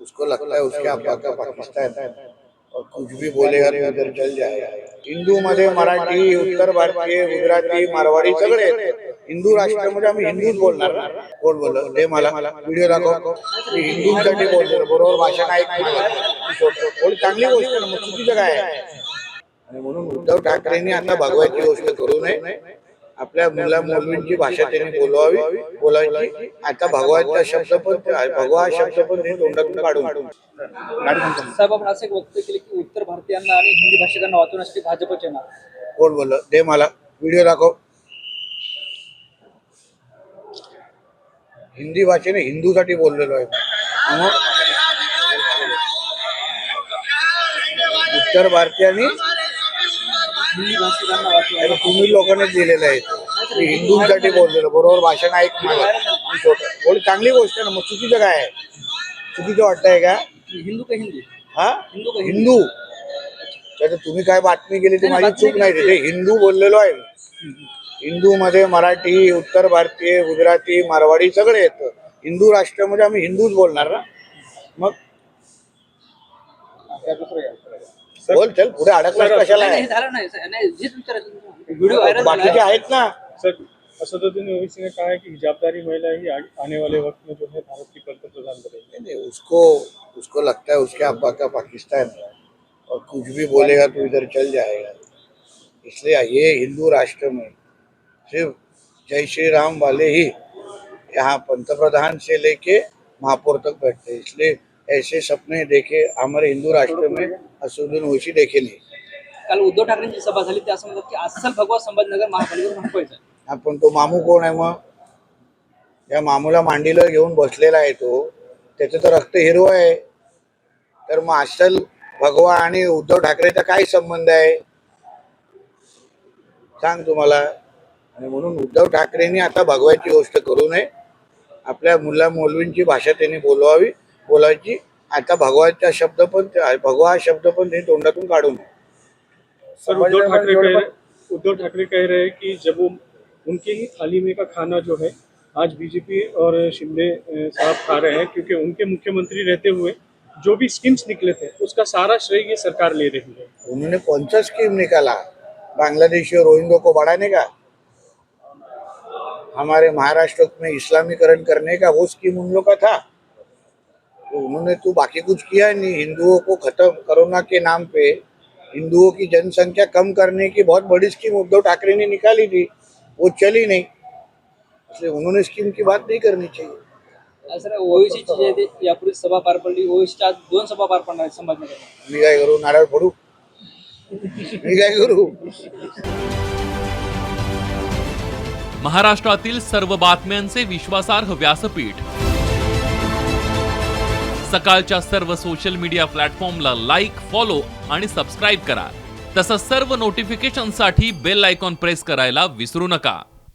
उसको लगता है उसके अब्बा का पाकिस्तान है और कुछ भी बोलेगा तो इधर चल जाएगा। हिंदू मध्ये मराठी, उत्तर भारतीय, गुजराती, मारवाडी सगळे आहेत। हिंदू राष्ट्रामध्ये आम्ही हिंदूच बोलणार ना। कोण बोललं ते मला व्हिडिओ दाखव। मी हिंदूंसाठी बोलतो, बरोबर भाषण ऐक माझं। थोडी चांगली गोष्ट आहे ना, मग चुकीचं काय आहे? आणि म्हणून उद्धव ठाकरेंनी आता भगवायची गोष्ट करू नये। आपल्या मुला मुलींची भाषा त्यांनी बोलायची। आता भगवाचा शब्द पण भगवा शब्द पण ते तोंडातून काढून साहेब आपण असं एक वक्तव्य केले की उत्तर भारतीयांना आणि हिंदी भाषिकांना वाचवण्यासाठी भाजपचे नाव. कोण बोललं ते मला व्हिडिओ दाखव। हिंदी भाषेने हिंदूसाठी बोललेलो आहे। मग उत्तर भारतीयांनी हिंदी भाषिकांना वाचवण्यासाठी तुम्ही लोकांनी दिलेलं आहे। मी हिंदूंसाठी बोललेलो, बरोबर भाषण ऐक माझं। थोडी चांगली गोष्ट आहे ना, मग चुकीचं काय आहे? चुकीचं वाटतंय का? हिंदू का हिंदी हा हिंदू का हिंदू तर तुम्ही काय बातमी केली ती माझी चूक नाही। तिथे हिंदू बोललेलो आहे। हिंदू मध्ये मराठी, उत्तर भारतीय, गुजराती, मारवाडी सगळे येतं। हिंदू राष्ट्रामध्ये आम्ही हिंदूच बोलणार ना। मग बोल चल, पुढे अडकलास कशाला आहे? नाही झालं नाही हेच विचारायचं व्हिडिओ व्हायरल बाकीचे आहेत ना। सर, असदुद्दीन ओवैसी ने कहा है कि हिजाबदारी महिला ही आने वाले वक्त में जो है भारत की पंतप्रधान बनेगी। नहीं, उसको लगता है उसके अब्बा का पाकिस्तान है और कुछ भी बोलेगा तो इधर चल जाएगा। इसलिए ये हिंदू राष्ट्र में सिर्फ जय श्री राम वाले ही यहाँ पंतप्रधान से लेके महापौर तक बैठते हैं। इसलिए ऐसे सपने देखे हमारे हिंदू राष्ट्र में असदुद्दीन ओवैसी देखे नहीं। काल उद्धव ठाकरेंची सभा झाली त्या असं म्हणतात की अस्सल भगवा संभाजीनगर महापालिकेवर हटवायचं. आपण तो मामू कोण आहे? मग या मामूला मांडीला घेऊन बसलेला आहे तो, त्याचं तर रक्त हिरवं आहे। तर मग अस्सल भगवा आणि उद्धव ठाकरेचा काय संबंध आहे सांग तुम्हाला? आणि म्हणून उद्धव ठाकरेंनी आता भगवायची गोष्ट करू नये। आपल्या मुला मुलींची भाषा त्यांनी बोलायची। आता भगवाचा शब्द पण भगवा शब्द पण ते तोंडातून काढून। सर, उद्धव ठाकरे कह रहे हैं कि जब वो उनके ही थाली में का खाना जो है आज बीजेपी और शिंदे साहब खा रहे हैं, क्योंकि उनके मुख्यमंत्री रहते हुए जो भी स्कीम्स निकले थे उसका सारा श्रेय ये सरकार ले रही है। उन्होंने कौन सा स्कीम निकाला? बांग्लादेशी रोहिंग्या को बढ़ाने का, हमारे महाराष्ट्र में इस्लामीकरण करने का वो स्कीम उन लोग का था। तो उन्होंने तो बाकी कुछ किया नहीं। हिंदुओं को खत्म, कोरोना के नाम पे हिंदुओं की जनसंख्या कम करने की बहुत बड़ी स्कीम उद्धव ठाकरे ने निकाली थी, वो चली नहीं। इसलिए उन्होंने स्कीम की बात नहीं करनी चाहिए। सर ओवैसीची जे ते यापूर्वी सभा पार पडली, ओवैसीच्या आज 2 सभा पार पडणार आहेत संभाजीनगर. मी काय करू? नारळ फोडू? मी काय करू? महाराष्ट्रातील सर्व बातम्यांचे विश्वासार्ह व्यासपीठ सकाळच्या सर्व सोशल मीडिया प्लॅटफॉर्मला लाईक, फॉलो आणि सबस्क्राईब करा. तसंच सर्व नोटिफिकेशनसाठी बेल आयकॉन प्रेस करायला विसरू नका.